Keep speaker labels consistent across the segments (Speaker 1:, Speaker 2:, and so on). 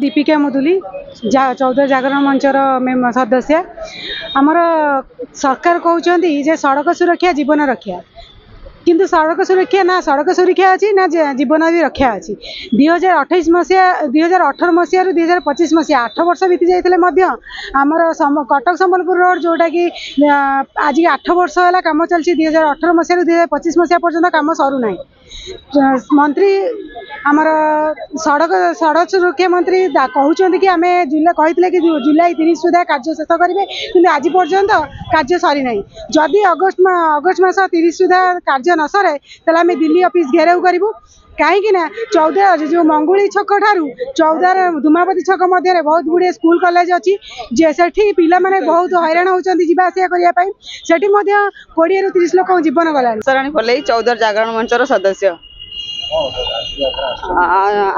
Speaker 1: दीपिका मुदुली चौधरी जागरण मंचर सदस्य आमर सरकार कहते जे सड़क सुरक्षा जीवन रक्षा किंतु सड़क सुरक्षा ना सड़क सुरक्षा अच्छी ना जीवन भी रक्षा अच्छी 2028 मसीहा 2018 मसीह 2025 मसीहा 8 वर्ष बीती जाते आमर कटक संबलपुर रोड जोटा कि आज 8 वर्ष है कम चलती 2018 मसीह 2025 मसीहा पर्यटन कम सरू ना मंत्री आमर सड़क सड़क सुरक्षा मंत्री कहते कि आम कहते कि जुलाई 30 सुधा कार्य शेष करेंगे कि आज पर्यंत कार्य सरी ना जदि अगस्ट मास 30 सुधा कार्य न सरे तेल आम दिल्ली ऑफिस घेराव करूँ कहीं 14 जो मंगुली छक ठारू 14 धूमापति छक मध्य बहुत गुड़े स्कूल कॉलेज अच्छी जे से पिला माने बहुत हैरान होती जावासिया करने से 20 ରୁ 30 लोक जीवन गला
Speaker 2: सराणी भले चौधरी जागरण मंचर सदस्य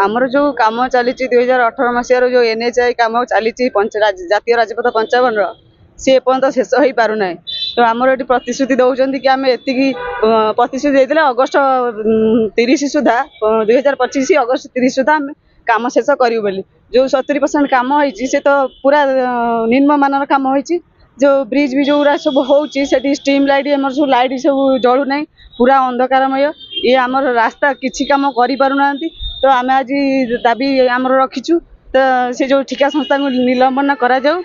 Speaker 2: आमर जो कम चली 2018 मसीह जो NHI कम चली जातीय राजपथ 55 सी एपर्यंत शेष हो पारना तो आमर ये प्रतिश्रुति दौरान कि आम एति प्रतिश्रुति देते अगस्ट 30 सुधा 2025 अगस्ट 30 सुधा आम कम शेष करूँ बोली जो 70% कम होती से तो पूरा निम्न मानर कम होती जो ब्रिज भी जो सब होती स्ट्रीम लाइट आम सब लाइट सब जलू ना पूरा अंधकारमय ये आमर रास्ता किसी कम करना तो आम आज दाबी आमर रखीचु तो से जो ठिका संस्था को निलंबन करा जाऊ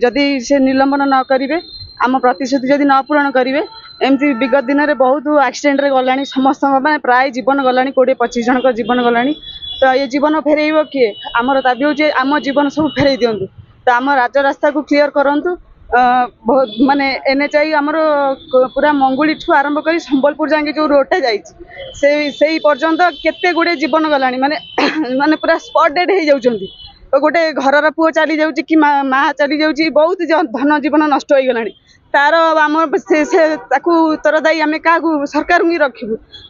Speaker 2: जदि से निलंबन न करेंगे आम प्रतिश्रुति जदि न पूरण करेंगे एमती विगत दिन में बहुत एक्सीडेंट रे गला समस्त मैं प्राय जीवन गला 20-25 जन जीवन गला तो ये जीवन फेरब किए आमर दाबी हो आम जीवन सब फेरई दिंतु तो आम राज रास्ता को क्लीयर करूँ बहुत माने NHI आमर पूरा मंगुली ठू आरंभ कर संबलपुर जाए जो रोडटा जाई पर्यंत केते गुड़े जीवन गला माने माने पूरा स्पॉट डेड हो जाउछंती तो गोटे घर पुओ चली जाऊँ कि माँ चली जाऊँ बहुत धन जीवन नष्ट हो गला तार आम से उत्तरदायी आम क्या सरकार ही रखू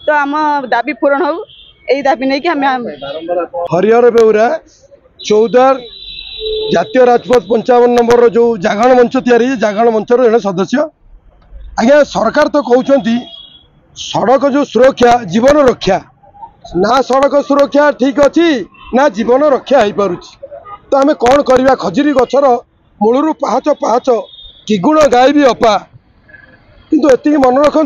Speaker 2: तो आम दाबी पूरण हो यही दाबी नहीं कि आम
Speaker 3: हरिहर बेउरा चौधरी जातीय राजपथ 55 नंबर जो जागरण मंच तैयारी जागरण मंचर जड़े सदस्य आज्ञा सरकार तो कहते सड़क जो सुरक्षा जीवन रक्षा ना सड़क सुरक्षा ठीक अच्छी ना जीवन रक्षा हो पारुची तो आम कौन करवा खजुरी गचर मूलू पाहाच पाहाच किगुण गाय भी अपा किंतु एति मन रखु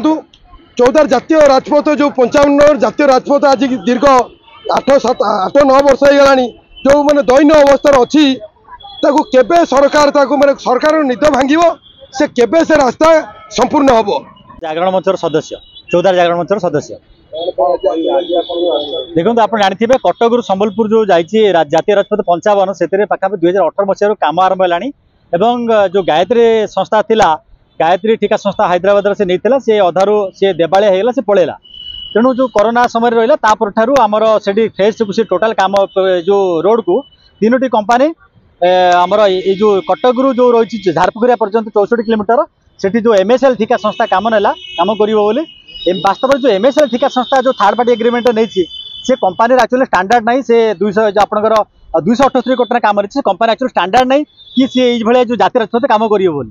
Speaker 3: चौधरी जातीय राजपथ जो 55 नंबर जातीय राजपथ आज दीर्घ 8-9 वर्ष हो गला जो मैंने दैन्य अवस्था अच्छी केबे सरकार माने सरकार निद भांगिब से केबे से रास्ता संपूर्ण हम
Speaker 4: जागरण मंचर सदस्य चौधरी जागरण मंचर सदस्य देखो आप जानते हैं कटक संबलपुर जो जातीय राजपथ 55 से पाखापाखि 2018 मसीह कम आरंभ है जो गायत्री संस्था थिला गायत्री ठिका संस्था हैदराबाद से नहीं सी अधारू सी देवालिया होगा से पलैला तेणु जो कोरोना समय रहा ठार आमर से फेस से टोटाल काम जो रोड को 3टी कंपानी आमर ये जो कटक जो रही झारपुखुरिया पर्यंत 64 किलोमीटर से जो MSL ठिका संस्था काम नेला काम कर वास्तव जो MSL ठिका संस्था जो थर्ड पार्टी एग्रीमेंट नहीं से कंपानी एक्चुअली स्टैंडर्ड नहीं से 200 जो आपंकर 278 कोटी काम से कंपानी एक्चुअली स्टैंडर्ड नहीं कि सी ये जो जातीय राजपथ काम करेंगे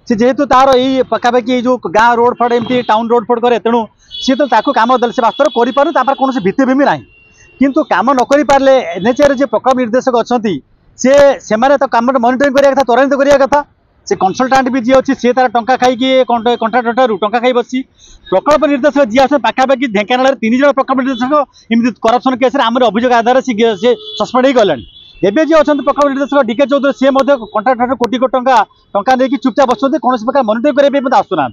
Speaker 4: सी जेहेतु तार यही पखापाखि जो गाँ रोड फड एमती टाउन रोड फड करे तेणु सी तो काम दे वास्तव कर कौन भित्तिभूमि ना किंतु काम न कर पारे NHI जो प्रकल्प निर्देशक अच्छा से माने तो काम मॉनिटरिंग करा त्वरान्वित करा कथा से कंसल्टाट भी जी अच्छी सी तार टंका खाई कंट्राक्टर ठार टंका खाई बसी प्रकल्प निर्देशक जी आस पाखापाखि ढेंकानाल 3 जन प्रकल्प निर्देशक इमती करप्शन केस आम अभियोग आधार से सस्पेंड हो गले एवं जी अच्छा प्रकल्प निर्देशक DK चौधरी सी कंट्राक्टर कोटी कोटी टंका नहीं चुपचाप बसते कौन प्रकार मॉनिटरिंग करने आसुना।